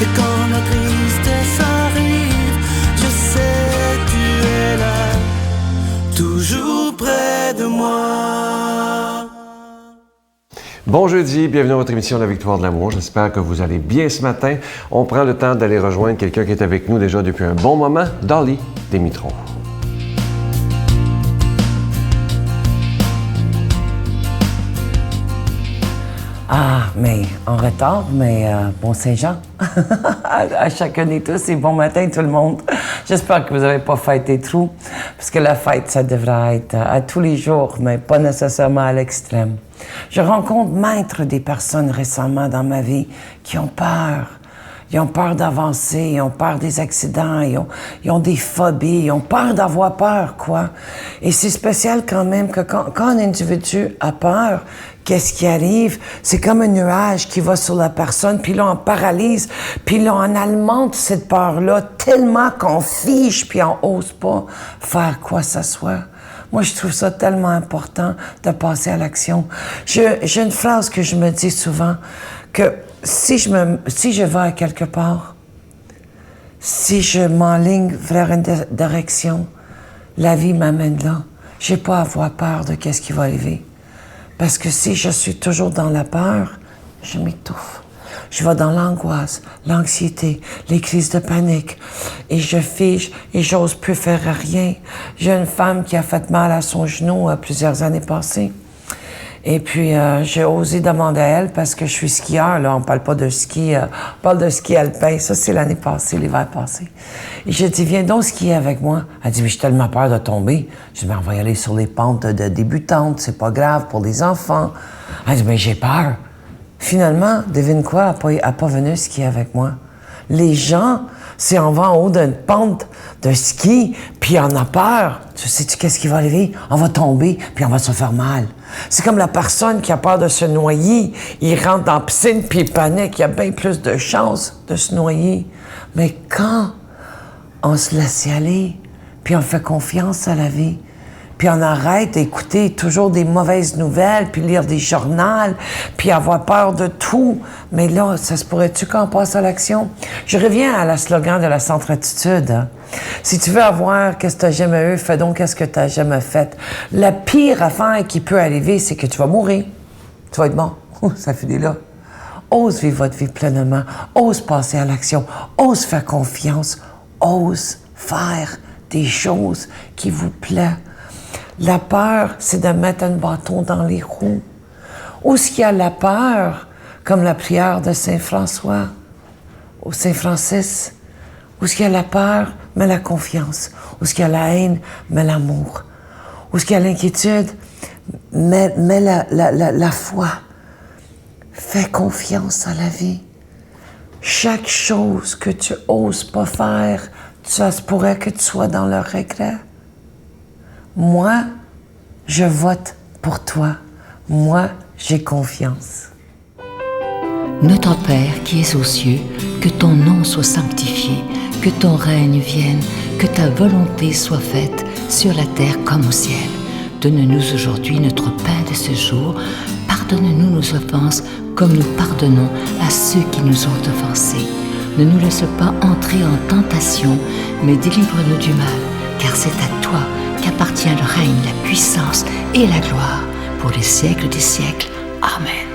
Et quand la tristesse arrive, je sais tu es là, toujours près de moi. Bon jeudi, bienvenue à votre émission La Victoire de l'amour. J'espère que vous allez bien ce matin. On prend le temps d'aller rejoindre quelqu'un qui est avec nous déjà depuis un bon moment, Dolly Démitron. Ah, mais en retard, mais bon Saint-Jean. à chacun et tous et bon matin tout le monde. J'espère que vous n'avez pas fêté trop, parce que la fête, ça devrait être à tous les jours, mais pas nécessairement à l'extrême. Je rencontre maintes des personnes récemment dans ma vie qui ont peur. Ils ont peur d'avancer, ils ont peur des accidents, ils ont des phobies, ils ont peur d'avoir peur, quoi. Et c'est spécial quand même que quand un individu a peur, qu'est-ce qui arrive? C'est comme un nuage qui va sur la personne, puis là, on paralyse, puis là, on alimente cette peur-là tellement qu'on fige, puis on n'ose pas faire quoi que ce soit. Moi, je trouve ça tellement important de passer à l'action. J'ai une phrase que je me dis souvent, que si je vais à quelque part, si je m'enligne vers une direction, la vie m'amène là. J'ai pas à avoir peur de qu'est-ce qui va arriver. Parce que si je suis toujours dans la peur, je m'étouffe. Je vais dans l'angoisse, l'anxiété, les crises de panique. Et je fige et j'ose plus faire rien. J'ai une femme qui a fait mal à son genou plusieurs années passées. Et puis, j'ai osé demander à elle, parce que je suis skieur, là, on parle pas de ski, on parle de ski alpin. Ça, c'est l'année passée, l'hiver passé. Et j'ai dit, viens donc skier avec moi. Elle dit, mais j'ai tellement peur de tomber. J'ai dit, mais on va y aller sur les pentes de débutantes, c'est pas grave pour les enfants. Elle dit, mais j'ai peur. Finalement, devine quoi, elle n'a pas venu skier avec moi. Les gens, si on va en haut d'une pente de ski, puis on a peur, tu sais-tu qu'est-ce qui va arriver? On va tomber, puis on va se faire mal. C'est comme la personne qui a peur de se noyer. Il rentre dans la piscine, puis il panique. Il y a bien plus de chances de se noyer. Mais quand on se laisse y aller, puis on fait confiance à la vie, puis on arrête d'écouter toujours des mauvaises nouvelles, puis lire des journaux, puis avoir peur de tout. Mais là, ça se pourrait-tu qu'on passe à l'action? Je reviens à la slogan de la centre-attitude. Hein? Si tu veux avoir qu'est-ce que tu n'as jamais eu, fais donc qu'est-ce que tu n'as jamais fait. La pire affaire qui peut arriver, c'est que tu vas mourir. Tu vas être bon. Ça finit là. Ose vivre votre vie pleinement. Ose passer à l'action. Ose faire confiance. Ose faire des choses qui vous plaisent. La peur, c'est de mettre un bâton dans les roues. Où est-ce qu'il y a la peur, comme la prière de Saint François ou Saint Francis? Où est-ce qu'il y a la peur, mais la confiance. Où est-ce qu'il y a la haine, mais l'amour. Où est-ce qu'il y a l'inquiétude, mais la foi. Fais confiance à la vie. Chaque chose que tu oses pas faire, ça se pourrait que tu sois dans le regret. Moi, je vote pour toi. Moi, j'ai confiance. Notre Père qui es aux cieux, que ton nom soit sanctifié, que ton règne vienne, que ta volonté soit faite sur la terre comme au ciel. Donne-nous aujourd'hui notre pain de ce jour. Pardonne-nous nos offenses comme nous pardonnons à ceux qui nous ont offensés. Ne nous laisse pas entrer en tentation, mais délivre-nous du mal, car c'est à toi qu'appartient le règne, la puissance et la gloire pour les siècles des siècles. Amen.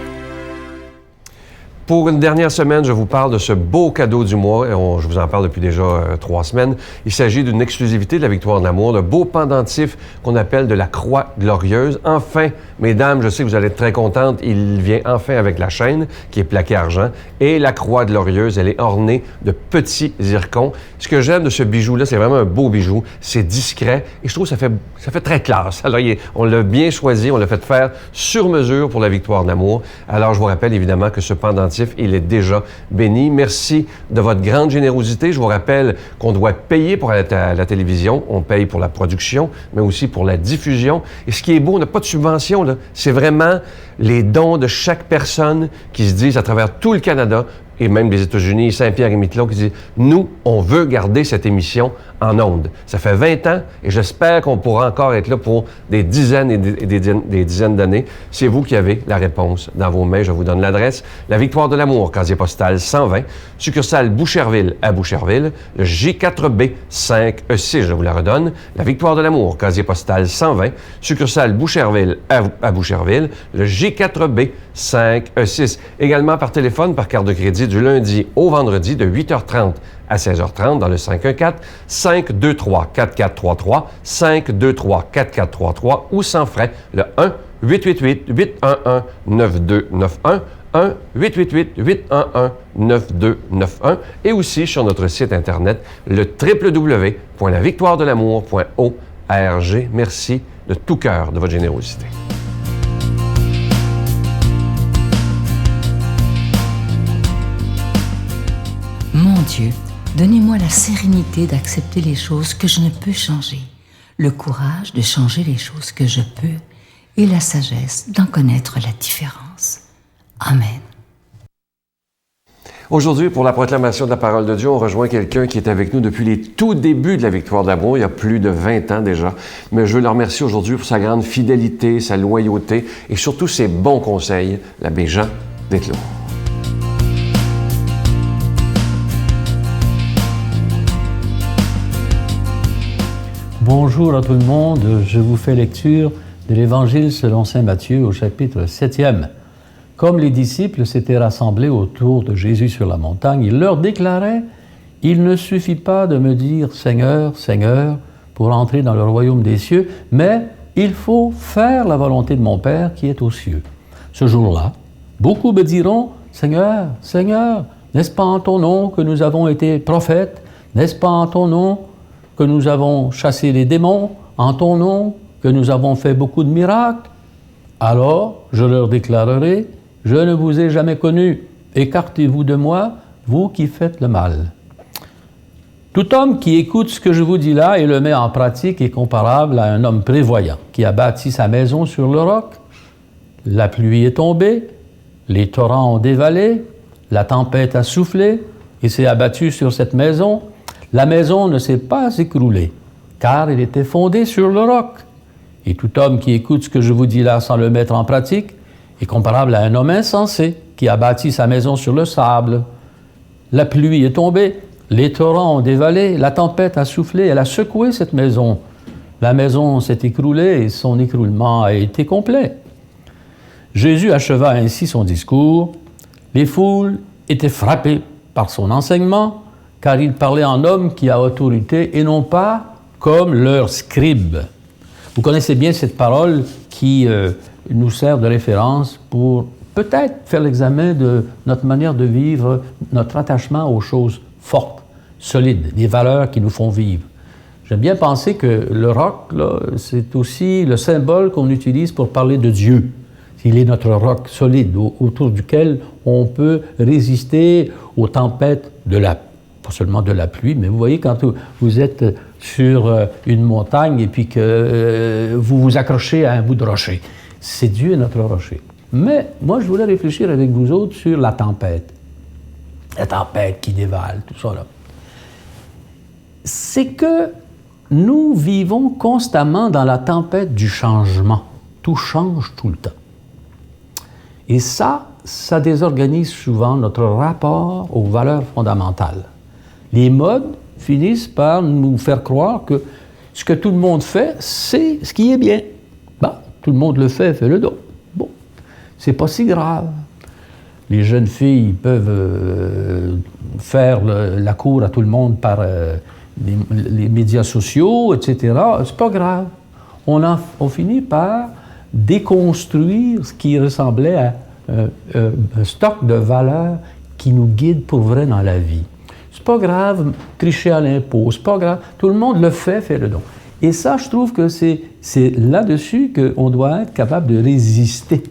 Pour une dernière semaine, je vous parle de ce beau cadeau du mois. Je vous en parle depuis déjà 3 semaines. Il s'agit d'une exclusivité de la Victoire de l'amour, de beau pendentif qu'on appelle de la Croix glorieuse. Enfin, mesdames, je sais que vous allez être très contentes, il vient enfin avec la chaîne qui est plaquée argent. Et la Croix glorieuse, elle est ornée de petits zircons. Ce que j'aime de ce bijou-là, c'est vraiment un beau bijou. C'est discret et je trouve que ça fait très classe. Alors, on l'a bien choisi, on l'a fait faire sur mesure pour la Victoire de l'amour. Alors, je vous rappelle évidemment que ce pendentif, il est déjà béni. Merci de votre grande générosité. Je vous rappelle qu'on doit payer pour la télévision. On paye pour la production, mais aussi pour la diffusion. Et ce qui est beau, on n'a pas de subvention, là. C'est vraiment les dons de chaque personne qui se disent à travers tout le Canada, et même des États-Unis, Saint-Pierre-et-Miquelon, qui disent « Nous, on veut garder cette émission en ondes. » Ça fait 20 ans et j'espère qu'on pourra encore être là pour des dizaines et des dizaines d'années. C'est vous qui avez la réponse dans vos mains. Je vous donne l'adresse. La Victoire de l'amour, casier postal 120, succursale Boucherville à Boucherville, le J4B 5E6, je vous la redonne. La Victoire de l'amour, casier postal 120, succursale Boucherville à Boucherville, le J4B 5E6. Également par téléphone, par carte de crédit du lundi au vendredi de 8h30 à 16h30 dans le 514-523-4433, 523-4433 ou sans frais, le 1-888-811-9291, 1-888-811-9291 et aussi sur notre site Internet, le www.lavictoiredelamour.org. Merci de tout cœur de votre générosité. Mon Dieu, donnez-moi la sérénité d'accepter les choses que je ne peux changer, le courage de changer les choses que je peux et la sagesse d'en connaître la différence. Amen. Aujourd'hui, pour la proclamation de la parole de Dieu, on rejoint quelqu'un qui est avec nous depuis les tout débuts de la Victoire de l'amour, il y a plus de 20 ans déjà. Mais je veux le remercier aujourd'hui pour sa grande fidélité, sa loyauté et surtout ses bons conseils, l'abbé Jean Desclos. Bonjour à tout le monde, je vous fais lecture de l'Évangile selon saint Matthieu au chapitre 7e. Comme les disciples s'étaient rassemblés autour de Jésus sur la montagne, il leur déclarait « Il ne suffit pas de me dire « Seigneur, Seigneur » pour entrer dans le royaume des cieux, mais il faut faire la volonté de mon Père qui est aux cieux. » Ce jour-là, beaucoup me diront « Seigneur, Seigneur, n'est-ce pas en ton nom que nous avons été prophètes? N'est-ce pas en ton nom que nous avons chassé les démons, en ton nom, que nous avons fait beaucoup de miracles? Alors, je leur déclarerai, je ne vous ai jamais connu, écartez-vous de moi, vous qui faites le mal. Tout homme qui écoute ce que je vous dis là et le met en pratique est comparable à un homme prévoyant qui a bâti sa maison sur le roc. La pluie est tombée, les torrents ont dévalé, la tempête a soufflé et s'est abattue sur cette maison. La maison ne s'est pas écroulée, car elle était fondée sur le roc. Et tout homme qui écoute ce que je vous dis là sans le mettre en pratique est comparable à un homme insensé qui a bâti sa maison sur le sable. La pluie est tombée, les torrents ont dévalé, la tempête a soufflé, elle a secoué cette maison. La maison s'est écroulée et son écroulement a été complet. Jésus acheva ainsi son discours. Les foules étaient frappées par son enseignement, car il parlait en homme qui a autorité et non pas comme leur scribe. Vous connaissez bien cette parole qui nous sert de référence pour peut-être faire l'examen de notre manière de vivre, notre attachement aux choses fortes, solides, des valeurs qui nous font vivre. J'aime bien penser que le roc, là, c'est aussi le symbole qu'on utilise pour parler de Dieu. Il est notre roc solide autour duquel on peut résister aux tempêtes pas seulement de la pluie, mais vous voyez quand vous êtes sur une montagne et puis que vous vous accrochez à un bout de rocher. C'est Dieu notre rocher. Mais moi, je voulais réfléchir avec vous autres sur la tempête. La tempête qui dévale, tout ça là. C'est que nous vivons constamment dans la tempête du changement. Tout change tout le temps. Et ça désorganise souvent notre rapport aux valeurs fondamentales. Les modes finissent par nous faire croire que ce que tout le monde fait, c'est ce qui est bien. Tout le monde le fait, fais-le donc. Bon, c'est pas si grave. Les jeunes filles peuvent faire la cour à tout le monde par les médias sociaux, etc. C'est pas grave. On finit par déconstruire ce qui ressemblait à un stock de valeurs qui nous guide pour vrai dans la vie. C'est pas grave, tricher à l'impôt, c'est pas grave. Tout le monde le fait, fais-le donc. Et ça, je trouve que c'est là-dessus qu'on doit être capable de résister.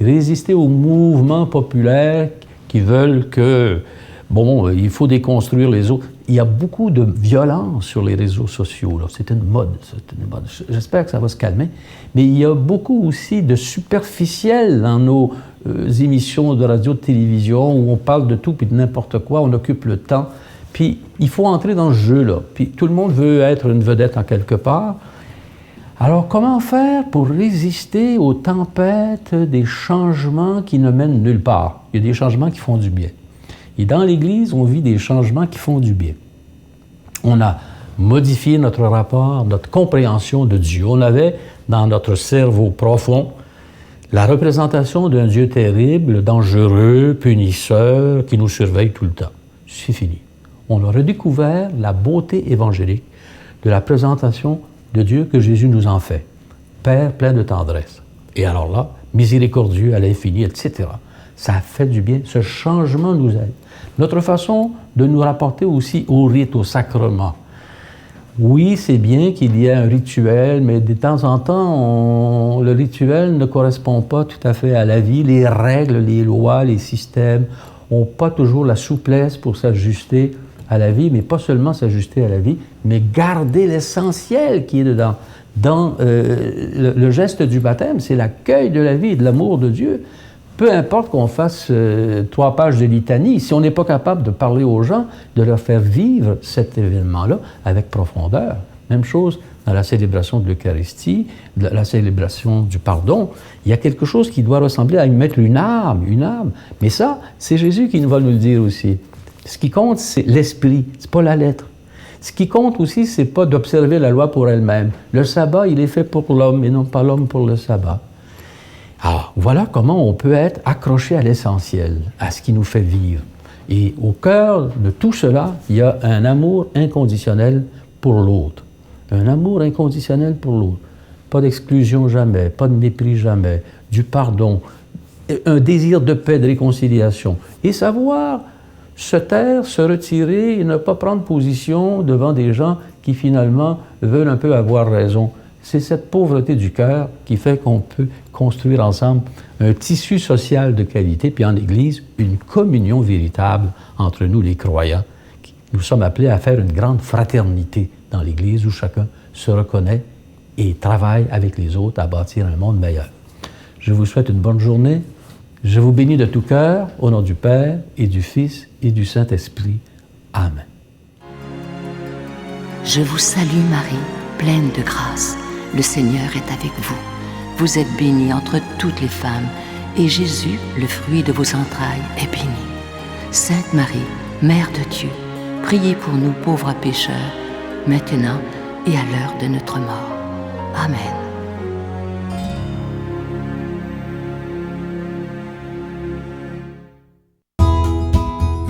Résister aux mouvements populaires qui veulent que bon, il faut déconstruire les autres. Il y a beaucoup de violence sur les réseaux sociaux, là. C'est une mode. J'espère que ça va se calmer. Mais il y a beaucoup aussi de superficiel dans nos émissions de radio, de télévision, où on parle de tout puis de n'importe quoi, on occupe le temps. Puis il faut entrer dans ce jeu-là. Puis tout le monde veut être une vedette en quelque part. Alors comment faire pour résister aux tempêtes des changements qui ne mènent nulle part? Il y a des changements qui font du bien. Et dans l'Église, on vit des changements qui font du bien. On a modifié notre rapport, notre compréhension de Dieu. On avait dans notre cerveau profond la représentation d'un Dieu terrible, dangereux, punisseur, qui nous surveille tout le temps. C'est fini. On a redécouvert la beauté évangélique de la présentation de Dieu que Jésus nous en fait. Père plein de tendresse. Et alors là, miséricordieux à l'infini, etc. Ça fait du bien. Ce changement nous aide. Notre façon de nous rapporter aussi au rite, au sacrement. Oui, c'est bien qu'il y ait un rituel, mais de temps en temps, le rituel ne correspond pas tout à fait à la vie. Les règles, les lois, les systèmes n'ont pas toujours la souplesse pour s'ajuster à la vie, mais pas seulement s'ajuster à la vie, mais garder l'essentiel qui est dedans. Dans le geste du baptême, c'est l'accueil de la vie et de l'amour de Dieu. Peu importe qu'on fasse 3 pages de litanie, si on n'est pas capable de parler aux gens, de leur faire vivre cet événement-là avec profondeur. Même chose dans la célébration de l'Eucharistie, la célébration du pardon. Il y a quelque chose qui doit ressembler à mettre une âme. Mais ça, c'est Jésus qui va nous le dire aussi. Ce qui compte, c'est l'esprit, c'est pas la lettre. Ce qui compte aussi, c'est pas d'observer la loi pour elle-même. Le sabbat, il est fait pour l'homme et non pas l'homme pour le sabbat. Alors, voilà comment on peut être accroché à l'essentiel, à ce qui nous fait vivre. Et au cœur de tout cela, il y a un amour inconditionnel pour l'autre. Un amour inconditionnel pour l'autre. Pas d'exclusion jamais, pas de mépris jamais, du pardon, un désir de paix, de réconciliation. Et savoir se taire, se retirer et ne pas prendre position devant des gens qui finalement veulent un peu avoir raison. C'est cette pauvreté du cœur qui fait qu'on peut construire ensemble un tissu social de qualité, puis en Église, une communion véritable entre nous, les croyants. Nous sommes appelés à faire une grande fraternité dans l'Église où chacun se reconnaît et travaille avec les autres à bâtir un monde meilleur. Je vous souhaite une bonne journée. Je vous bénis de tout cœur, au nom du Père et du Fils et du Saint-Esprit. Amen. Je vous salue Marie, pleine de grâce. Le Seigneur est avec vous. Vous êtes bénie entre toutes les femmes, et Jésus, le fruit de vos entrailles, est béni. Sainte Marie, Mère de Dieu, priez pour nous pauvres pécheurs, maintenant et à l'heure de notre mort. Amen.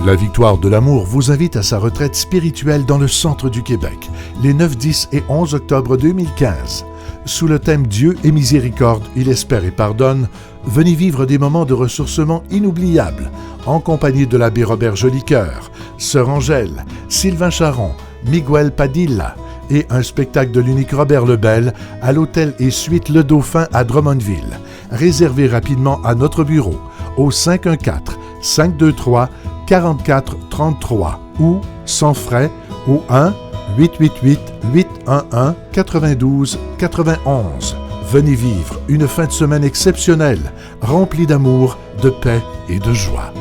La Victoire de l'amour vous invite à sa retraite spirituelle dans le centre du Québec, les 9, 10 et 11 octobre 2015. Sous le thème « Dieu est miséricorde, il espère et pardonne », venez vivre des moments de ressourcement inoubliables en compagnie de l'abbé Robert Jolicoeur, Sœur Angèle, Sylvain Charon, Miguel Padilla et un spectacle de l'unique Robert Lebel à l'hôtel et suite Le Dauphin à Drummondville. Réservez rapidement à notre bureau au 514-523-4433 ou sans frais au 1-888-811-92-91. Venez vivre une fin de semaine exceptionnelle, remplie d'amour, de paix et de joie.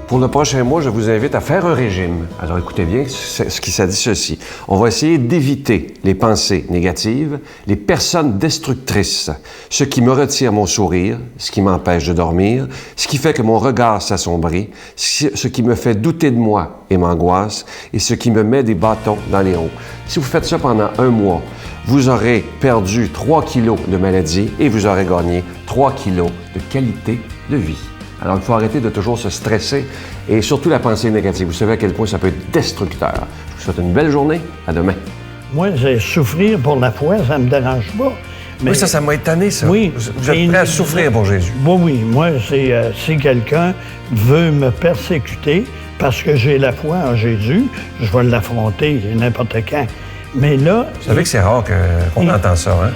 Pour le prochain mois, je vous invite à faire un régime. Alors écoutez bien, ce qui ça dit ceci. On va essayer d'éviter les pensées négatives, les personnes destructrices, ce qui me retire mon sourire, ce qui m'empêche de dormir, ce qui fait que mon regard s'assombrit, ce qui me fait douter de moi et m'angoisse, et ce qui me met des bâtons dans les roues. Si vous faites ça pendant un mois, vous aurez perdu 3 kilos de maladie et vous aurez gagné 3 kilos de qualité de vie. Alors, il faut arrêter de toujours se stresser et surtout la pensée négative. Vous savez à quel point ça peut être destructeur. Je vous souhaite une belle journée. À demain. Moi, souffrir pour la foi, ça me dérange pas. Mais oui, ça m'a étonné, ça. Oui. Vous êtes prêt à souffrir pour Jésus? Oui. Moi, si quelqu'un veut me persécuter parce que j'ai la foi en Jésus, je vais l'affronter n'importe quand. Mais là... Vous savez que c'est rare qu'on entend ça, hein?